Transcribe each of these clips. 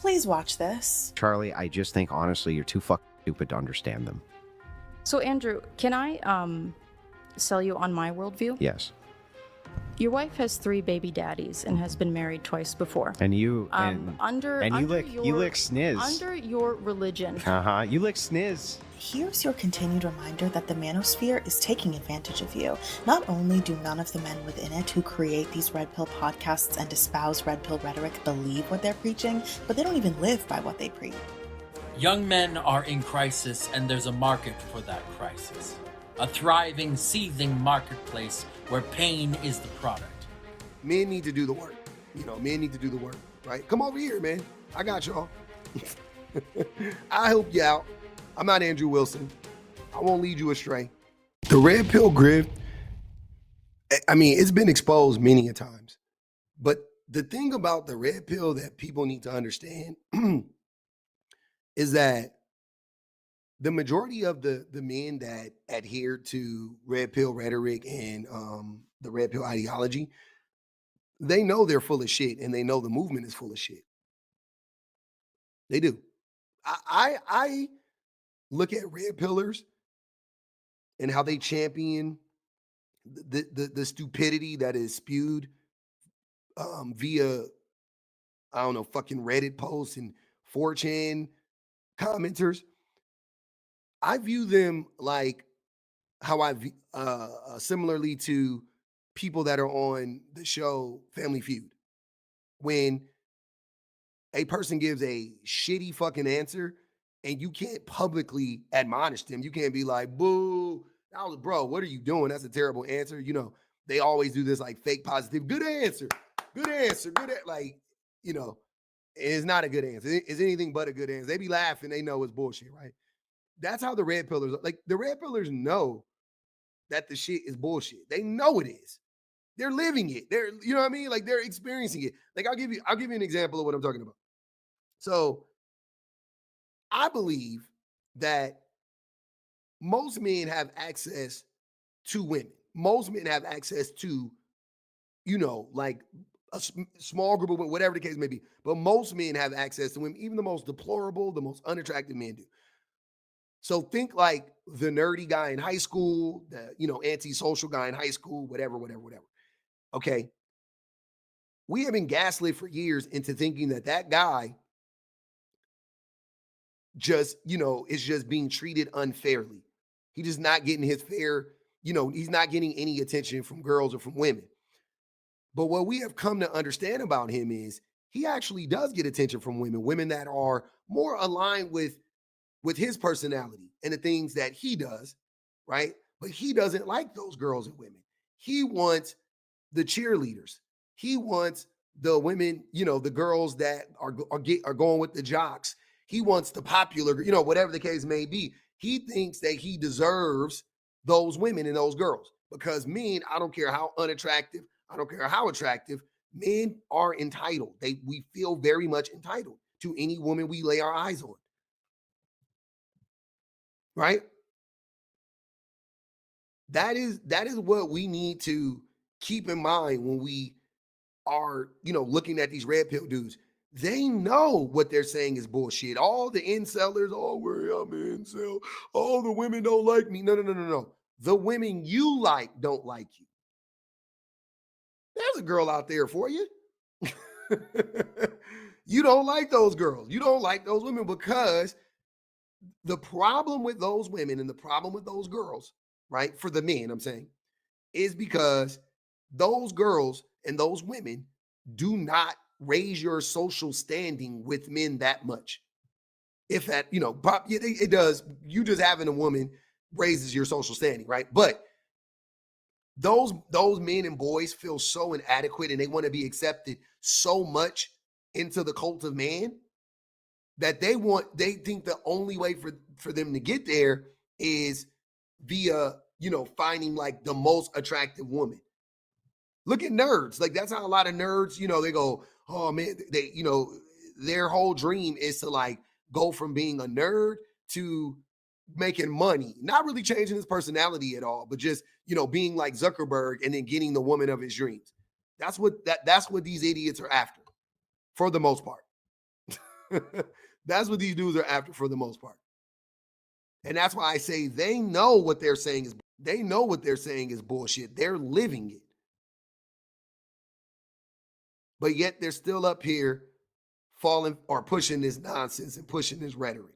Please watch this. Charlie, I just think, honestly, you're too fucking stupid to understand them. So, Andrew, can I sell you on my worldview? Yes. Your wife has 3 baby daddies and has been married twice before. And you you lick sniz. Under your religion. You lick sniz. Here's your continued reminder that the manosphere is taking advantage of you. Not only do none of the men within it who create these red pill podcasts and espouse red pill rhetoric believe what they're preaching, but they don't even live by what they preach. Young men are in crisis, and there's a market for that crisis. A thriving, seething marketplace where pain is the product. Men need to do the work. Men need to do the work, right? Come over here, man. I got y'all. I help you out. I'm not Andrew Wilson. I won't lead you astray. The red pill grift, I mean, it's been exposed many a times. But the thing about the red pill that people need to understand is that the majority of the men that adhere to red pill rhetoric and the red pill ideology, they know they're full of shit, and they know the movement is full of shit. They do. I look at red pillars and how they champion the stupidity that is spewed via, I don't know, fucking Reddit posts and 4chan commenters. I view them like how I similarly to people that are on the show Family Feud. When a person gives a shitty fucking answer and you can't publicly admonish them, you can't be like, boo, bro, what are you doing? That's a terrible answer. They always do this like fake positive, good answer, like, it's not a good answer. It's anything but a good answer. They be laughing. They know it's bullshit, right? That's how the red pillars, like the red pillars know that the shit is bullshit. They know it is. They're living it. You know what I mean? Like they're experiencing it. Like I'll give you an example of what I'm talking about. So I believe that most men have access to women. Most men have access to, like a small group of women, whatever the case may be. But most men have access to women, even the most deplorable, the most unattractive men do. So think like the nerdy guy in high school, the, antisocial guy in high school, whatever. Okay. We have been gaslit for years into thinking that guy just, is just being treated unfairly. He just not getting his fair, he's not getting any attention from girls or from women. But what we have come to understand about him is he actually does get attention from women that are more aligned with his personality and the things that he does, right? But he doesn't like those girls and women. He wants the cheerleaders. He wants the women, the girls that are going with the jocks. He wants the popular, whatever the case may be. He thinks that he deserves those women and those girls because men, I don't care how unattractive, I don't care how attractive, men are entitled. We feel very much entitled to any woman we lay our eyes on. Right? That is what we need to keep in mind when we are, looking at these red pill dudes. They know what they're saying is bullshit. All the incellers, I'm an incel. All the women don't like me. No. The women you like don't like you. There's a girl out there for you. You don't like those girls. You don't like those women because the problem with those women and the problem with those girls, right, for the men, I'm saying, is because those girls and those women do not raise your social standing with men that much. If that, it does. You just having a woman raises your social standing, right? But those men and boys feel so inadequate and they want to be accepted so much into the cult of man that they think the only way for them to get there is via, finding like the most attractive woman. Look at nerds. Like that's how a lot of nerds, they go, oh man, their whole dream is to like go from being a nerd to making money, not really changing his personality at all, but just, being like Zuckerberg and then getting the woman of his dreams. That's what these idiots are after for the most part. That's what these dudes are after for the most part. And that's why I say they know what they're saying is bullshit. They're living it. But yet they're still up here falling or pushing this nonsense and pushing this rhetoric.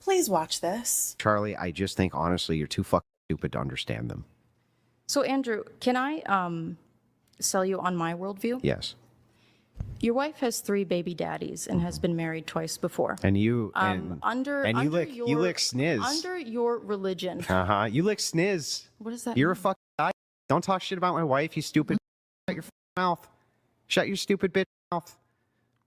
Please watch this. Charlie, I just think honestly you're too fucking stupid to understand them. So, Andrew, can I sell you on my worldview? Yes. Your wife has 3 baby daddies and has been married twice before. And you You lick sniz. Under your religion. Uh-huh. You lick sniz. What does that You're a mean? fucking guy. Don't talk shit about my wife, you stupid. Shut your fucking mouth. Shut your stupid bitch mouth.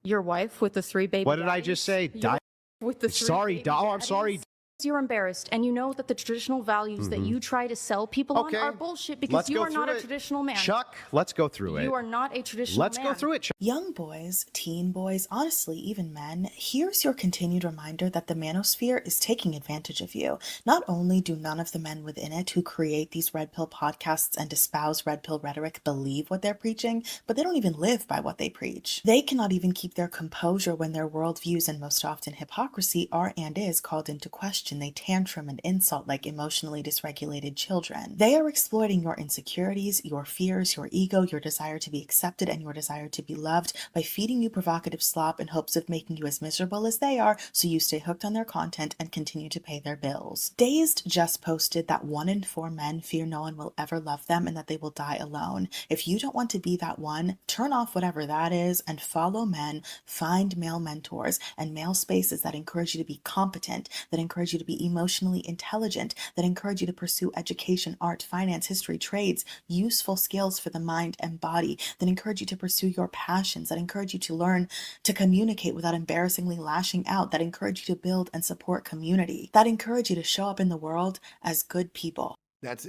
Your wife with the 3 baby What daddies? did I just say? Your wife with the 3 Sorry, baby I'm daddies? sorry. You're embarrassed, and you know that the traditional values that you try to sell people on are bullshit because Let's you go are not through a it. traditional man. Chuck, let's go through it. You are not a traditional Let's man. go through it, Chuck. Young boys, teen boys, honestly, even men, here's your continued reminder that the manosphere is taking advantage of you. Not only do none of the men within it who create these red pill podcasts and espouse red pill rhetoric believe what they're preaching, but they don't even live by what they preach. They cannot even keep their composure when their worldviews and most often hypocrisy are and is called into question. They tantrum and insult like emotionally dysregulated children. They are exploiting your insecurities, your fears, your ego, your desire to be accepted, and your desire to be loved by feeding you provocative slop in hopes of making you as miserable as they are so you stay hooked on their content and continue to pay their bills. Dazed just posted that 1 in 4 men fear no one will ever love them and that they will die alone. If you don't want to be that one, turn off whatever that is and follow men, find male mentors and male spaces that encourage you to be competent, that encourage you to be emotionally intelligent, that encourage you to pursue education, art, finance, history, trades, useful skills for the mind and body, that encourage you to pursue your passions, that encourage you to learn to communicate without embarrassingly lashing out, that encourage you to build and support community, that encourage you to show up in the world as good people. That's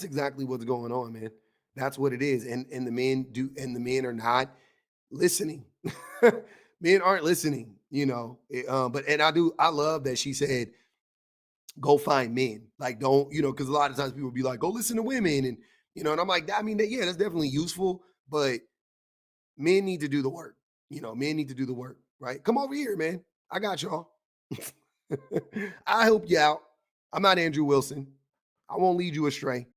exactly what's going on, man. That's what it is. And the men are not listening. Men aren't listening, but I love that she said, go find men. Like, don't, because a lot of times people be like, go listen to women. And, and I'm like, yeah, that's definitely useful, but men need to do the work. Men need to do the work, right? Come over here, man. I got y'all. I help you out. I'm not Andrew Wilson. I won't lead you astray.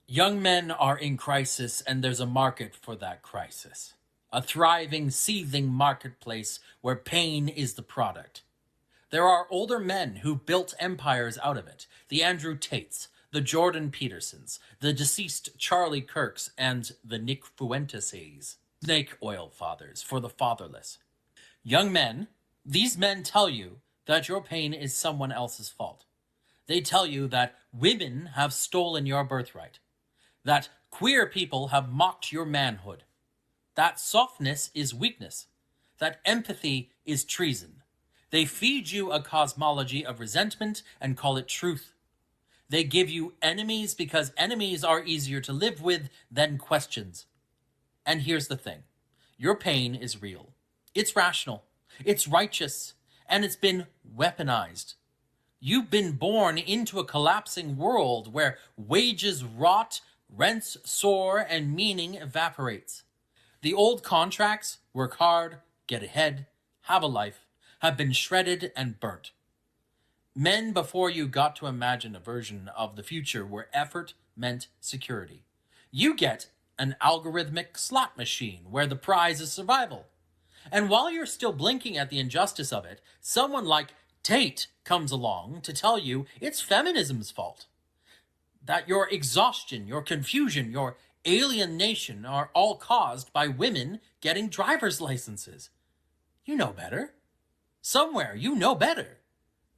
Young men are in crisis, and there's a market for that crisis. A thriving, seething marketplace where pain is the product. There are older men who built empires out of it. The Andrew Tates, the Jordan Petersons, the deceased Charlie Kirks, and the Nick Fuenteses. Snake oil fathers for the fatherless. Young men, these men tell you that your pain is someone else's fault. They tell you that women have stolen your birthright, that queer people have mocked your manhood, that softness is weakness, that empathy is treason. They feed you a cosmology of resentment and call it truth. They give you enemies because enemies are easier to live with than questions. And here's the thing. Your pain is real. It's rational. It's righteous. And it's been weaponized. You've been born into a collapsing world where wages rot, rents soar, and meaning evaporates. The old contracts, work hard, get ahead, have a life, have been shredded and burnt. Men before you got to imagine a version of the future where effort meant security. You get an algorithmic slot machine where the prize is survival. And while you're still blinking at the injustice of it, someone like Tate comes along to tell you it's feminism's fault. That your exhaustion, your confusion, your alienation are all caused by women getting driver's licenses. You know better. Somewhere you know better.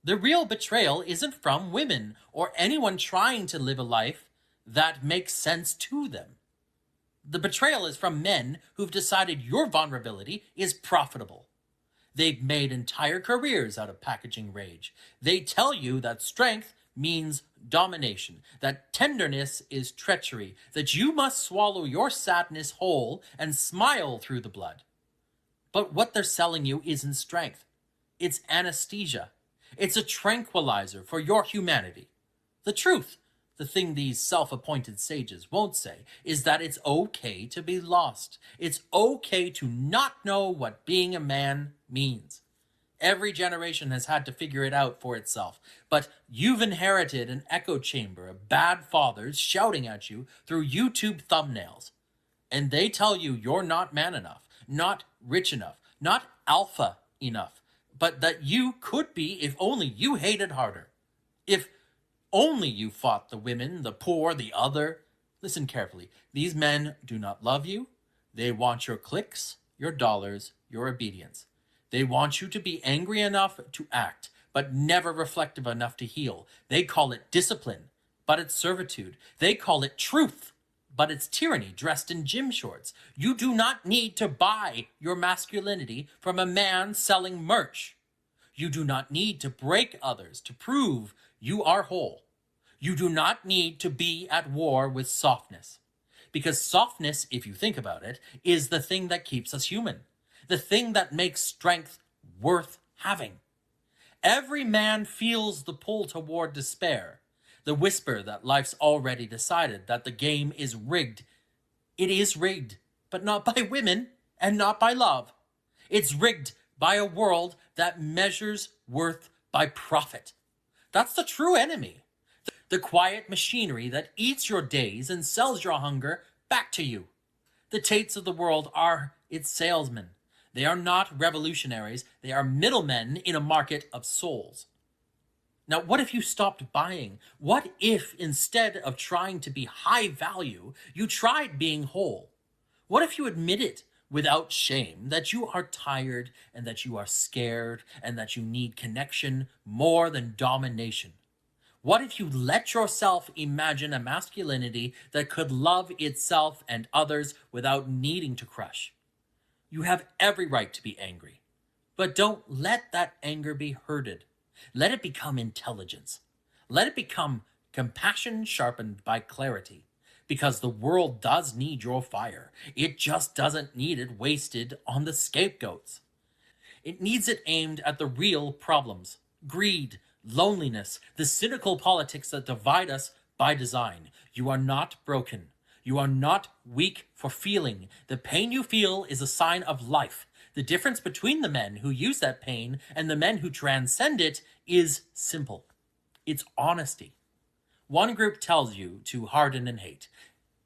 The real betrayal isn't from women or anyone trying to live a life that makes sense to them. The betrayal is from men who've decided your vulnerability is profitable. They've made entire careers out of packaging rage. They tell you that strength means domination, that tenderness is treachery, that you must swallow your sadness whole and smile through the blood. But what they're selling you isn't strength. It's anesthesia. It's a tranquilizer for your humanity. The truth The thing these self-appointed sages won't say is that it's okay to be lost. It's okay to not know what being a man means. Every generation has had to figure it out for itself, but you've inherited an echo chamber of bad fathers shouting at you through YouTube thumbnails. And they tell you you're not man enough, not rich enough, not alpha enough, but that you could be if only you hated harder. If only you fought the women, the poor, the other. Listen carefully. These men do not love you. They want your clicks, your dollars, your obedience. They want you to be angry enough to act, but never reflective enough to heal. They call it discipline, but it's servitude. They call it truth, but it's tyranny dressed in gym shorts. You do not need to buy your masculinity from a man selling merch. You do not need to break others to prove you are whole. You do not need to be at war with softness. Because softness, if you think about it, is the thing that keeps us human. The thing that makes strength worth having. Every man feels the pull toward despair. The whisper that life's already decided that the game is rigged. It is rigged, but not by women and not by love. It's rigged by a world that measures worth by profit. That's the true enemy. The quiet machinery that eats your days and sells your hunger back to you. The Tates of the world are its salesmen. They are not revolutionaries. They are middlemen in a market of souls. Now, what if you stopped buying? What if instead of trying to be high value, you tried being whole? What if you admitted without shame that you are tired and that you are scared and that you need connection more than domination? What if you let yourself imagine a masculinity that could love itself and others without needing to crush? You have every right to be angry, but don't let that anger be herded. Let it become intelligence. Let it become compassion sharpened by clarity, because the world does need your fire. It just doesn't need it wasted on the scapegoats. It needs it aimed at the real problems: greed, loneliness, the cynical politics that divide us by design. You are not broken. You are not weak for feeling. The pain you feel is a sign of life. The difference between the men who use that pain and the men who transcend it is simple. It's honesty. One group tells you to harden and hate.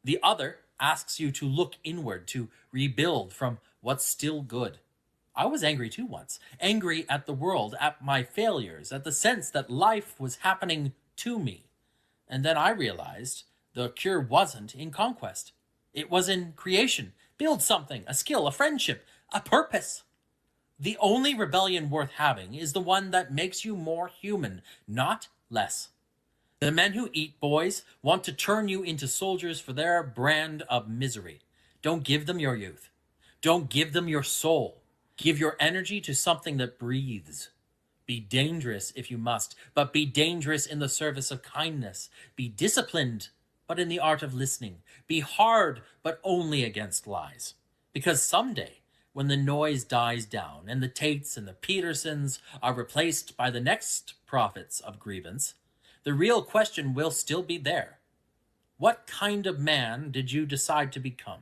The other asks you to look inward, to rebuild from what's still good. I was angry too once. Angry at the world, at my failures, at the sense that life was happening to me. And then I realized the cure wasn't in conquest. It was in creation. Build something, a skill, a friendship, a purpose. The only rebellion worth having is the one that makes you more human, not less. The men who eat boys want to turn you into soldiers for their brand of misery. Don't give them your youth. Don't give them your soul. Give your energy to something that breathes. Be dangerous if you must, but be dangerous in the service of kindness. Be disciplined, but in the art of listening. Be hard, but only against lies. Because someday, when the noise dies down and the Tates and the Petersons are replaced by the next prophets of grievance, the real question will still be there. What kind of man did you decide to become?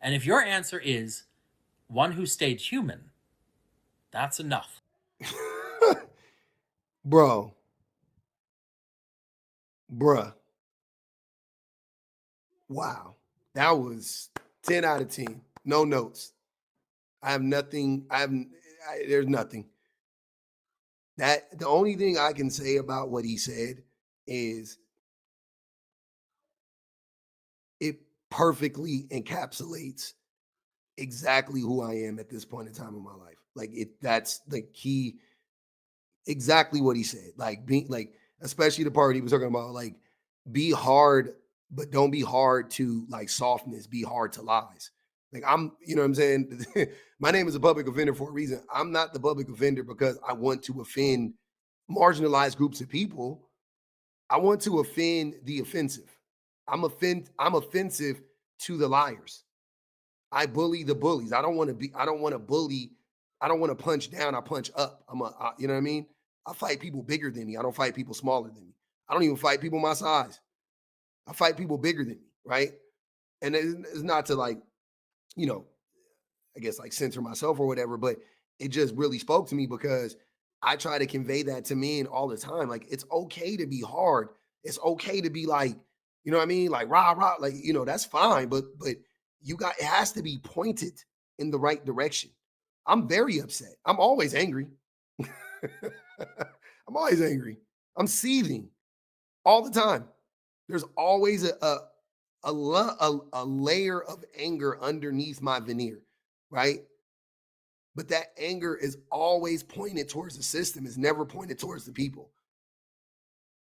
And if your answer is one who stayed human, that's enough. Bruh. Wow. That was 10 out of 10. No notes. I have nothing. There's nothing. That the only thing I can say about what he said is it perfectly encapsulates exactly who I am at this point in time in my life. Like that's the key, exactly what he said. Like being like, especially the part he was talking about, like be hard, but don't be hard to like softness, be hard to lies. Like you know what I'm saying? My name is a public offender for a reason. I'm not the public offender because I want to offend marginalized groups of people. I want to offend the offensive. I'm offensive to the liars. I bully the bullies. I don't want to bully. I don't want to punch down. I punch up. You know what I mean? I fight people bigger than me. I don't fight people smaller than me. I don't even fight people my size. I fight people bigger than me, right? And it's not to like, you know, I guess like censor myself or whatever, but it just really spoke to me because I try to convey that to men all the time. Like, it's okay to be hard. It's okay to be like, you know what I mean? Like rah, rah, like, you know, that's fine. But it has to be pointed in the right direction. I'm very upset. I'm always angry. I'm always angry. I'm seething all the time. There's always a layer of anger underneath my veneer, right? But that anger is always pointed towards the system. It's never pointed towards the people.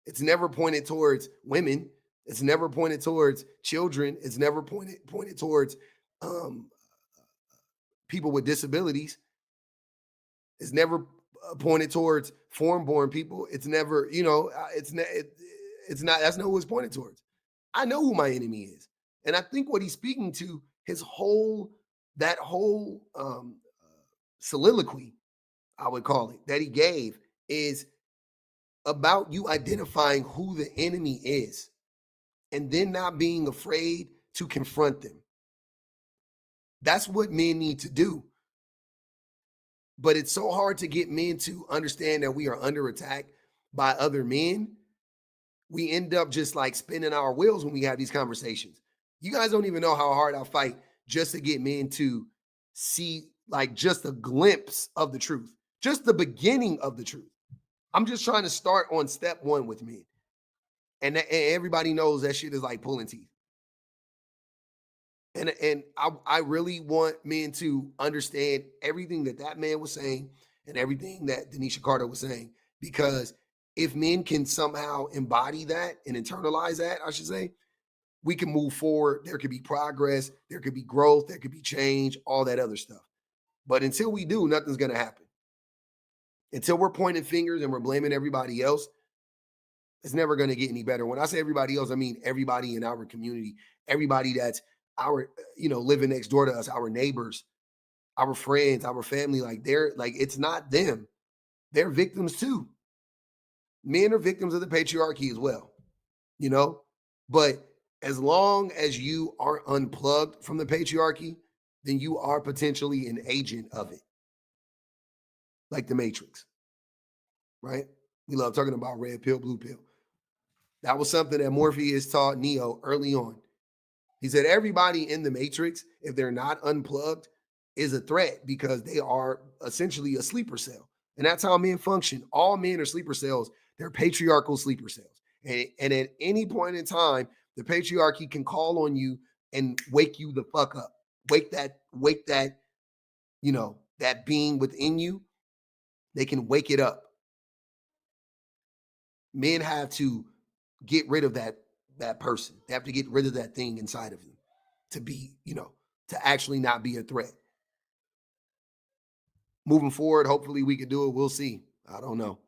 It's never pointed towards women. It's never pointed towards children. It's never pointed towards um, people with disabilities. It's never pointed towards foreign-born people. It's never, it's not. That's not who it's pointed towards. I know who my enemy is, and I think what he's speaking to, that whole soliloquy, I would call it, that he gave, is about you identifying who the enemy is, and then not being afraid to confront them. That's what men need to do. But it's so hard to get men to understand that we are under attack by other men. We end up just like spinning our wheels when we have these conversations. You guys don't even know how hard I fight just to get men to see like just a glimpse of the truth, just the beginning of the truth. I'm just trying to start on step one with men. And everybody knows that shit is like pulling teeth. And I really want men to understand everything that man was saying and everything that Denisha Carter was saying, because if men can somehow embody that and internalize that, I should say, we can move forward. There could be progress, there could be growth, there could be change, all that other stuff. But until we do, nothing's going to happen. Until we're pointing fingers and we're blaming everybody else, it's never going to get any better. When I say everybody else, I mean everybody in our community, everybody that's living next door to us, our neighbors, our friends, our family. Like it's not them. They're victims too. Men are victims of the patriarchy as well, but as long as you are unplugged from the patriarchy, then you are potentially an agent of it. Like the Matrix, right? We love talking about red pill, blue pill. That was something that Morpheus taught Neo early on. He said everybody in the Matrix, if they're not unplugged, is a threat because they are essentially a sleeper cell. And that's how men function. All men are sleeper cells. They're patriarchal sleeper cells. And at any point in time, the patriarchy can call on you and wake you the fuck up. Wake that, that being within you. They can wake it up. Men have to get rid of that person. They have to get rid of that thing inside of them to be, to actually not be a threat. Moving forward, hopefully we can do it. We'll see. I don't know.